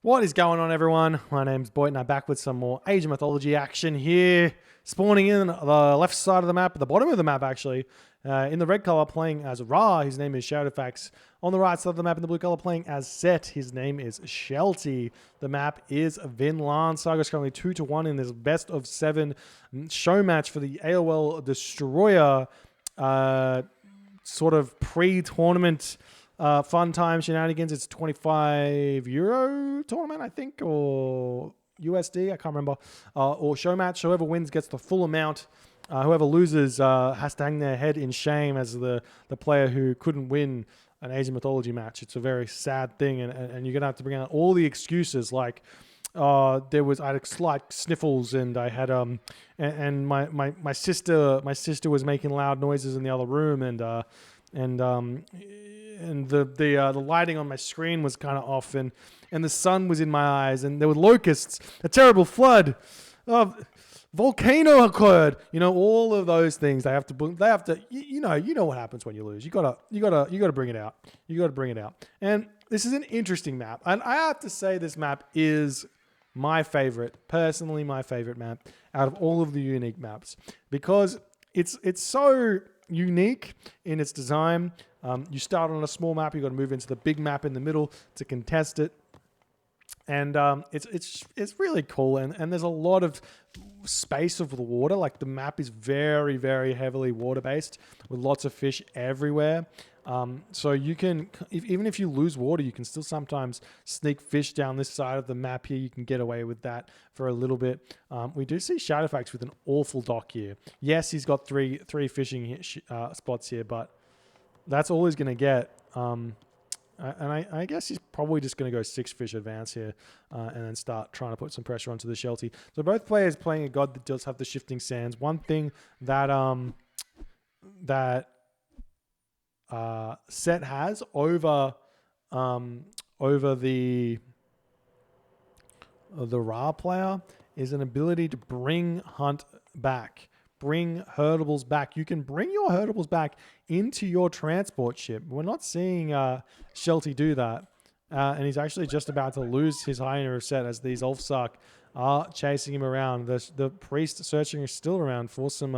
What is going on, everyone? My name's Boyd and I'm back with some more Age of Mythology action here. Spawning in the left side of the map, at the bottom of the map actually. In the red color playing as Ra, his name is Shadowfaxx. On the right side of the map in the blue color playing as Set, his name is Shelty. The map is Vinlandsaga. It's currently 2-1 in this best of 7 show match for the AOL Destroyer sort of pre-tournament fun time shenanigans. It's €25 tournament, I think, or USD, I can't remember, or show match. Whoever wins gets the full amount. Whoever loses has to hang their head in shame as the player who couldn't win an Age of Mythology match. It's a very sad thing, and you're gonna have to bring out all the excuses like I had slight sniffles and I had and my sister was making loud noises in the other room and the lighting on my screen was kind of off and the sun was in my eyes and there were locusts, a terrible flood, volcano occurred. You know, all of those things they have to you know what happens when you lose. You gotta bring it out. You gotta bring it out. And this is an interesting map, and I have to say this map is my personally my favorite map out of all of the unique maps because it's so unique in its design. You start on a small map, you've got to move into the big map in the middle to contest it. And it's really cool, and there's a lot of space of the water. Like the map is very, very heavily water based with lots of fish everywhere. So you can, even if you lose water, you can still sometimes sneak fish down this side of the map here. You can get away with that for a little bit. We do see Shadowfaxx with an awful dock here. Yes, he's got three fishing spots here, but that's all he's going to get. I guess he's probably just going to go 6 fish advance here and then start trying to put some pressure onto the Shelty. So both players playing a god that does have the shifting sands. One thing that Set has over the Ra player is an ability to bring Hunt back. Bring herdables back. You can bring your herdables back into your transport ship. We're not seeing Shelty do that. And he's actually just about to lose his Hyena of Set as these Ulfsark are chasing him around. The priest searching is still around for some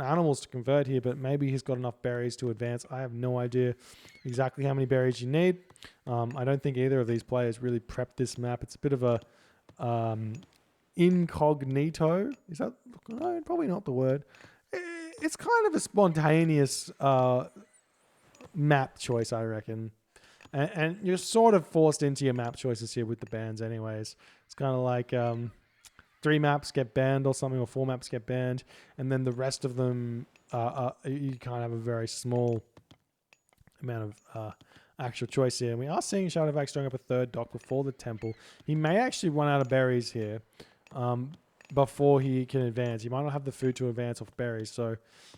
animals to convert here, but maybe he's got enough berries to advance. I have no idea exactly how many berries you need. I don't think either of these players really prepped this map. It's a bit of a incognito. Is that no, probably not the word? It's kind of a spontaneous map choice, I reckon. And you're sort of forced into your map choices here with the bans anyways. It's kind of like 3 maps get banned or something, or 4 maps get banned, and then the rest of them, you kind of have a very small amount of actual choice here. And we are seeing Shadowfaxx throwing up a 3rd dock before the temple. He may actually run out of berries here before he can advance. He might not have the food to advance off berries, so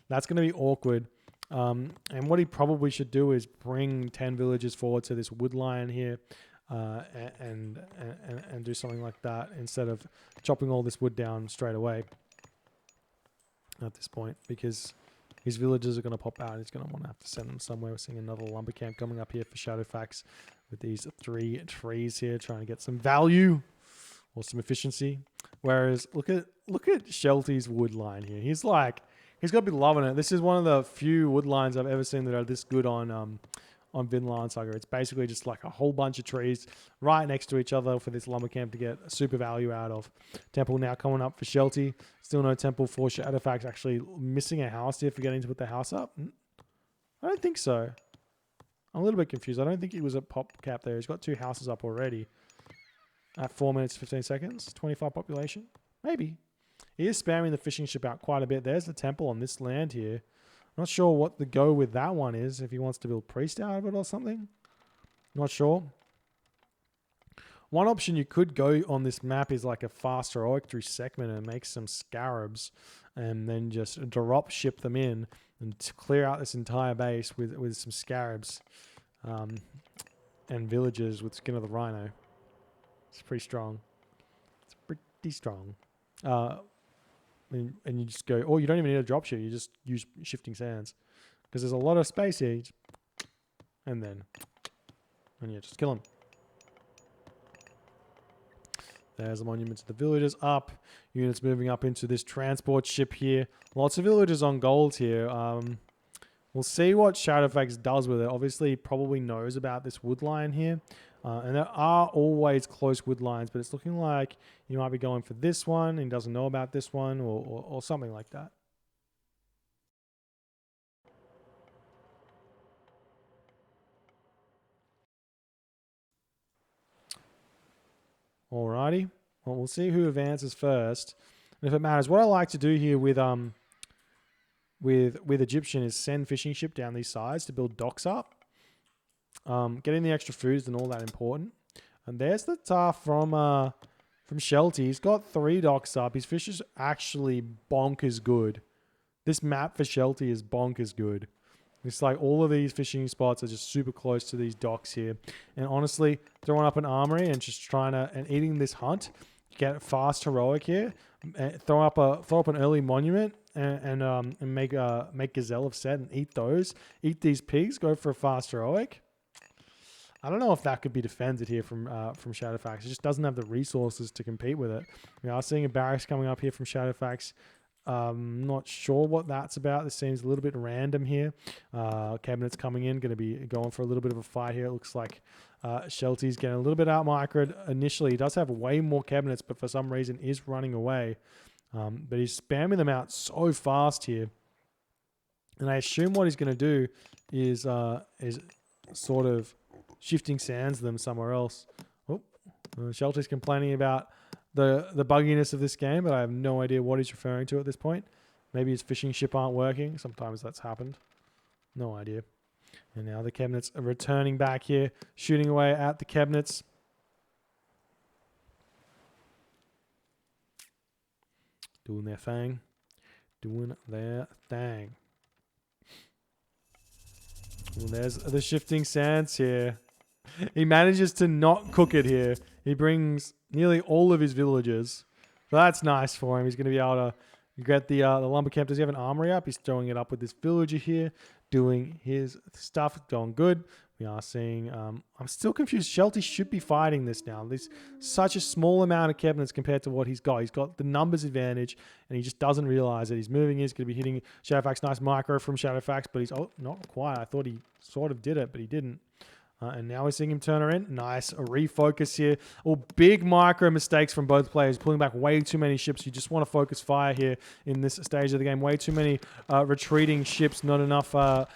that's going to be awkward. And what he probably should do is bring 10 villagers forward to this wood line here and do something like that instead of chopping all this wood down straight away at this point, because his villagers are going to pop out. He's going to want to have to send them somewhere. We're seeing another lumber camp coming up here for Shadowfaxx with these 3 trees here, trying to get some value or some efficiency. Whereas look at Shelty's wood line here. He's got to be loving it. This is one of the few wood lines I've ever seen that are this good on Vinlandsaga. It's basically just like a whole bunch of trees right next to each other for this lumber camp to get super value out of. Temple now coming up for Shelty. Still no temple for Shadowfaxx. Actually missing a house here, forgetting to put the house up. I don't think so. I'm a little bit confused. I don't think he was a pop cap there. He's got 2 houses up already. At 4 minutes, 15 seconds. 25 population. Maybe. He is spamming the fishing ship out quite a bit. There's the temple on this land here. I'm not sure what the go with that one is. If he wants to build priest out of it or something. Not sure. One option you could go on this map is like a fast heroic through Sekhmet and make some scarabs and then just drop ship them in and to clear out this entire base with some scarabs and villagers with skin of the rhino. It's pretty strong. It's pretty strong. And you just go, oh, you don't even need a dropship. You just use shifting sands because there's a lot of space here. And yeah, just kill him. There's a monument to the villagers up. Units moving up into this transport ship here. Lots of villagers on gold here. We'll see what Shadowfaxx does with it. Obviously, he probably knows about this wood line here. And there are always close wood lines, but it's looking like he might be going for this one and he doesn't know about this one or something like that. Alrighty. Well, we'll see who advances first. And if it matters, what I like to do here with Egyptian is send fishing ship down these sides to build docks up. Getting the extra food isn't all that important. And there's the tar from Shelty. He's got 3 docks up. His fish is actually bonkers good. This map for Shelty is bonkers good. It's like all of these fishing spots are just super close to these docks here. And honestly, throwing up an armory and just and eating this hunt, you get fast heroic here. Throw up an early monument and make Gazelle of Set and eat those. Eat these pigs. Go for a fast heroic. I don't know if that could be defended here from Shadowfaxx. It just doesn't have the resources to compete with it. We are seeing a barracks coming up here from Shadowfaxx. Not sure what that's about. This seems a little bit random here. Cabinets coming in, going to be going for a little bit of a fight here. It looks like Shelty's getting a little bit out microed initially. He does have way more cabinets, but for some reason is running away. But he's spamming them out so fast here. And I assume what he's going to do is sort of shifting sands them somewhere else. Oh, Shelty's complaining about the bugginess of this game, but I have no idea what he's referring to at this point. Maybe his fishing ship aren't working. Sometimes that's happened. No idea. And now the cabinets are returning back here, shooting away at the cabinets. Doing their thing. Doing their thing. Well, there's the shifting sands here. He manages to not cook it here. He brings nearly all of his villagers. So that's nice for him. He's going to be able to get the lumber camp. Does he have an armory up? He's throwing it up with this villager here, doing his stuff. Going good. We are seeing... I'm still confused. Shelty should be fighting this now. There's such a small amount of cabinets compared to what he's got. He's got the numbers advantage, and he just doesn't realize it. He's moving. He's going to be hitting Shadowfaxx. Nice micro from Shadowfaxx, but he's... Oh, not quite. I thought he sort of did it, but he didn't. And now we're seeing him turn her in. Nice. A refocus here. Oh, big micro mistakes from both players. Pulling back way too many ships. You just want to focus fire here in this stage of the game. Way too many retreating ships. Not enough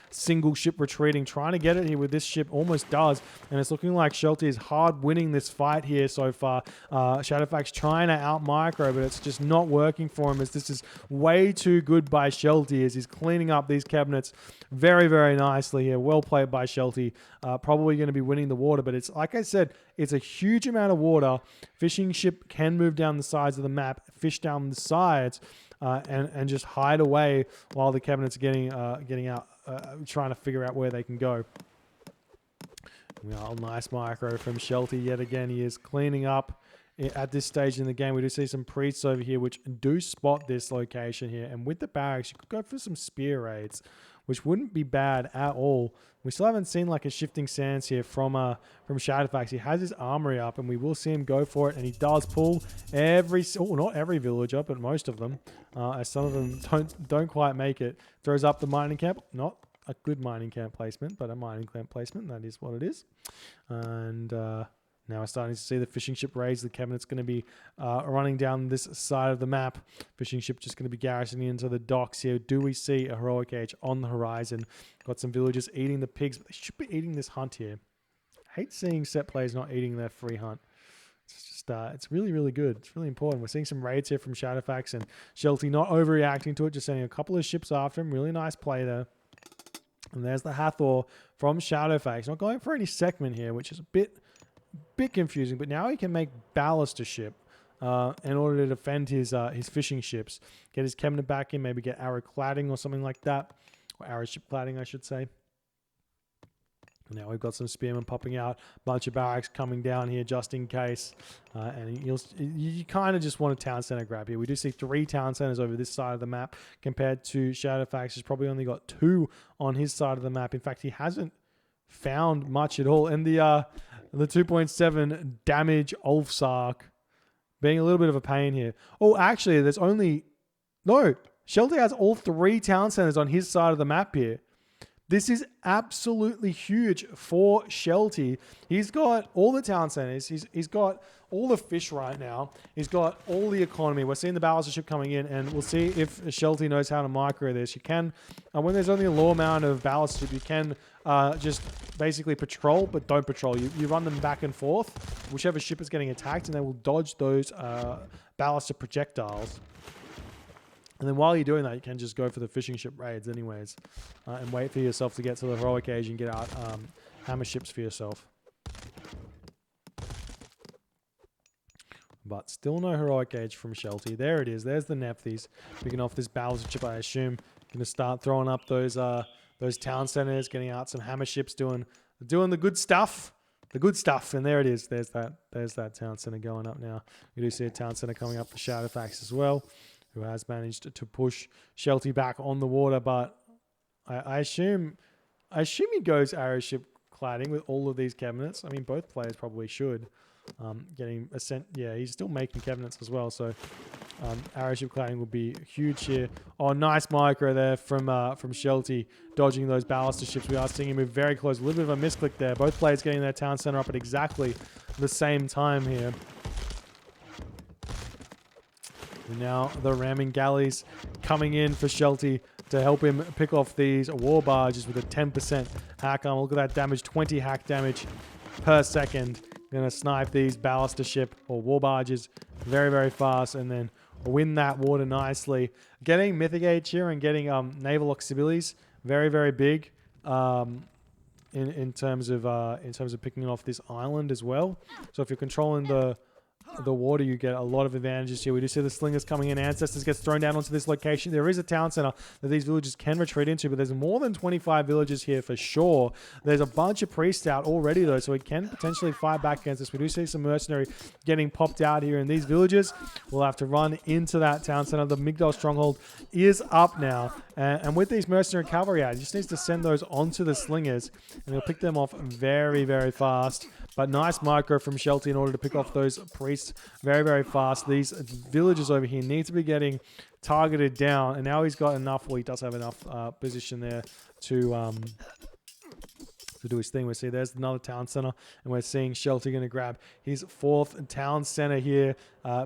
single ship retreating. Trying to get it here with this ship. Almost does. And it's looking like Shelty is hard winning this fight here so far. Shadowfaxx trying to out micro, but it's just not working for him as this is way too good by Shelty as he's cleaning up these cabinets very, very nicely here. Well played by Shelty. Probably going to be winning the water, but it's like I said, it's a huge amount of water. Fishing ship can move down the sides of the map, fish down the sides, and just hide away while the cabinets are getting out, trying to figure out where they can go. Well, nice micro from Shelty yet again. He is cleaning up at this stage in the game. We do see some priests over here which do spot this location here, and with the barracks you could go for some spear raids, which wouldn't be bad at all. We still haven't seen like a shifting sands here from Shadowfaxx. He has his armory up, and we will see him go for it, and he does pull not every villager, but most of them, as some of them don't quite make it. Throws up the mining camp. Not a good mining camp placement, but a mining camp placement. That is what it is. And now we're starting to see the fishing ship raids. The cabinet's going to be running down this side of the map. Fishing ship just going to be garrisoning into the docks here. Do we see a heroic age on the horizon? Got some villagers eating the pigs, but they should be eating this hunt here. I hate seeing set players not eating their free hunt. It's just, it's really, really good. It's really important. We're seeing some raids here from Shadowfaxx and Shelty not overreacting to it, just sending a couple of ships after him. Really nice play there. And there's the Hathor from Shadowfaxx. Not going for any Sekmen here, which is a bit confusing, but now he can make ballast a ship in order to defend his fishing ships. Get his cabinet back in, maybe get arrow cladding or something like that. Or arrow ship cladding, I should say. Now we've got some spearmen popping out. Bunch of barracks coming down here just in case. And you kind of just want a town center grab here. We do see 3 town centers over this side of the map compared to Shadowfaxx. He's probably only got 2 on his side of the map. In fact, he hasn't found much at all. And the 2.7 damage Ulfsark being a little bit of a pain here. Oh, actually, there's only... No, Shelty has all 3 town centers on his side of the map here. This is absolutely huge for Shelty. He's got all the town centers. He's got all the fish right now. He's got all the economy. We're seeing the ballast ship coming in, and we'll see if Shelty knows how to micro this. You can, when there's only a low amount of ballast ship, you can just basically patrol, but don't patrol. You run them back and forth, whichever ship is getting attacked, and they will dodge those ballasted projectiles. And then while you're doing that, you can just go for the fishing ship raids anyways, and wait for yourself to get to the heroic age and get out hammer ships for yourself. But still no heroic age from Shelty. There it is. There's the Nephthys picking off this ballast ship, I assume. Going to start throwing up those town centers, getting out some hammer ships, doing the good stuff. The good stuff. And there it is. There's that town center going up now. We do see a town center coming up for Shadowfaxx as well, who has managed to push Shelty back on the water, but I assume he goes arrow ship cladding with all of these cabinets. I mean, both players probably should. Getting ascent, yeah, he's still making cabinets as well, so arrow ship cladding will be huge here. Oh, nice micro there from Shelty, dodging those ballaster ships. We are seeing him move very close. A little bit of a misclick there. Both players getting their town center up at exactly the same time here. Now the ramming galleys coming in for Shelty to help him pick off these war barges with a 10% hack armor. Look at that damage, 20 hack damage per second. Going to snipe these ballaster ship or war barges very, very fast and then win that water nicely. Getting Mythic Age here and getting naval auxiliaries, very, very big in terms of picking off this island as well. So if you're controlling the water, you get a lot of advantages here. We do see the slingers coming in. Ancestors gets thrown down onto this location. There is a town center that these villagers can retreat into, but there's more than 25 villages here for sure. There's a bunch of priests out already though, so we can potentially fight back against this. We do see some mercenary getting popped out here in these villages. We'll have to run into that town center. The Migdal stronghold is up now, and with these mercenary cavalry out, he just needs to send those onto the slingers, and he'll pick them off very, very fast. But nice micro from Shelty in order to pick off those priests very, very fast. These villagers over here need to be getting targeted down. And now he's got enough, well, he does have enough position there to do his thing. We see there's another town center. And we're seeing Shelty going to grab his 4th town center here.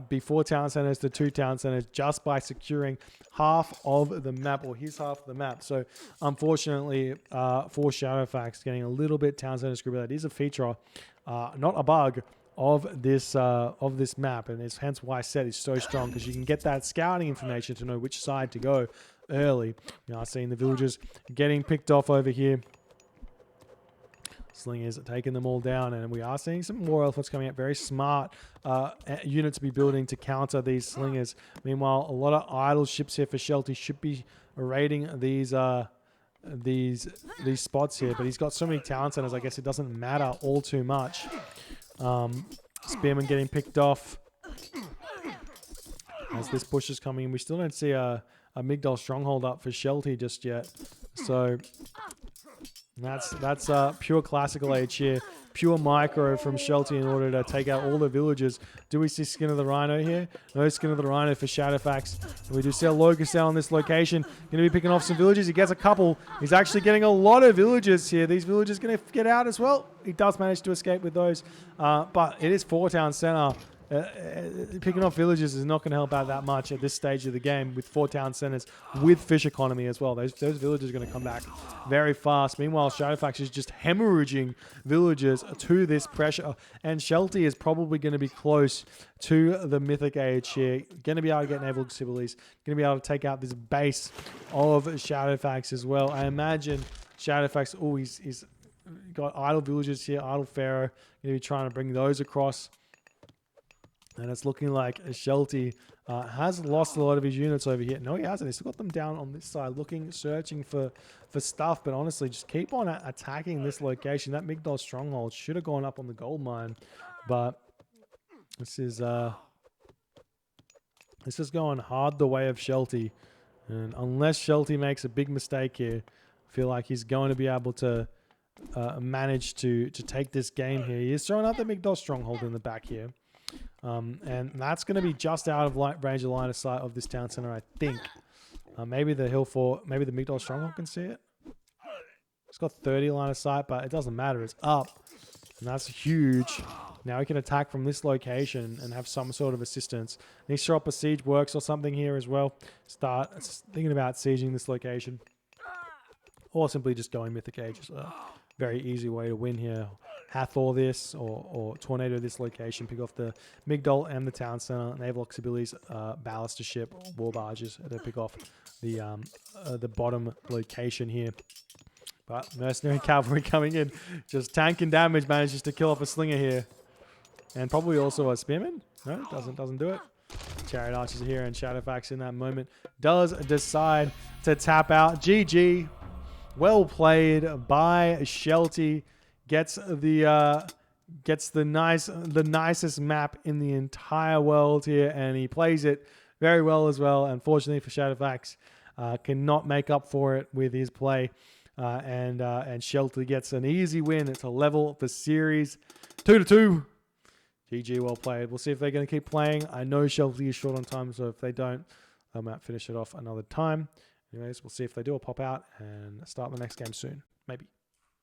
Before town centers to 2 town centers just by securing half of the map, or his half of the map. So unfortunately for Shadowfaxx, getting a little bit town center screwed. That is a feature, not a bug, of this map, and it's hence why set is so strong, because you can get that scouting information to know which side to go early. You know, seeing the villagers getting picked off over here. Slingers taking them all down, and we are seeing some more elephants coming out. Very smart unit to be building to counter these slingers. Meanwhile, a lot of idle ships here for Shelty should be raiding these spots here, but he's got so many town centers, I guess it doesn't matter all too much. Spearmen getting picked off as this push is coming in. We still don't see a Migdal stronghold up for Shelty just yet, so that's pure classical age here. Pure micro from Shelty in order to take out all the villagers. Do we see Skin of the Rhino here? No Skin of the Rhino for Shadowfaxx. We do see a Locust out on this location. Going to be picking off some villagers. He gets a couple. He's actually getting a lot of villagers here. These villagers going to get out as well. He does manage to escape with those. But it is 4 town center. Picking off villages is not going to help out that much at this stage of the game with 4 town centers with fish economy as well. Those villagers are going to come back very fast. Meanwhile, Shadowfaxx is just hemorrhaging villagers to this pressure, and Shelty is probably going to be close to the Mythic Age here. Going to be able to get naval auxiliaries. Going to be able to take out this base of Shadowfaxx as well. I imagine Shadowfaxx, oh, he's got idle villagers here, idle pharaoh. Going to be trying to bring those across. And it's looking like Shelty has lost a lot of his units over here. No, he hasn't. He's still got them down on this side, searching for stuff. But honestly, just keep on attacking this location. That Migdal stronghold should have gone up on the gold mine. But this is going hard the way of Shelty. And unless Shelty makes a big mistake here, I feel like he's going to be able to manage to take this game here. He's throwing out the Migdol Stronghold in the back here. And that's going to be just out of range of line of sight of this town center, I think. Maybe the hill fort, maybe the Migdol Stronghold can see it. It's got 30 line of sight, but it doesn't matter. It's up. And that's huge. Now we can attack from this location and have some sort of assistance. Need to up a siege works or something here as well. Start thinking about sieging this location. Or simply just going Mythic Age. It's a very easy way to win here. Hathor this or Tornado this location. Pick off the Migdol and the Town Center. Naval Auxiliaries, Ballister Ship, War Barges to pick off the bottom location here. But Mercenary Cavalry coming in. Just tanking damage, manages to kill off a Slinger here. And probably also a Spearman. No, doesn't do it. Chariot Archers are here, and Shadowfaxx in that moment does decide to tap out. GG. Well played by Shelty. Gets the nicest map in the entire world here, and he plays it very well as well. Unfortunately for Shadowfaxx, cannot make up for it with his play. And Shelty gets an easy win. It's a level the series 2-2. GG, well played. We'll see if they're going to keep playing. I know Shelty is short on time, so if they don't, they might finish it off another time. Anyways, we'll see if they do. I'll pop out and start the next game soon. Maybe.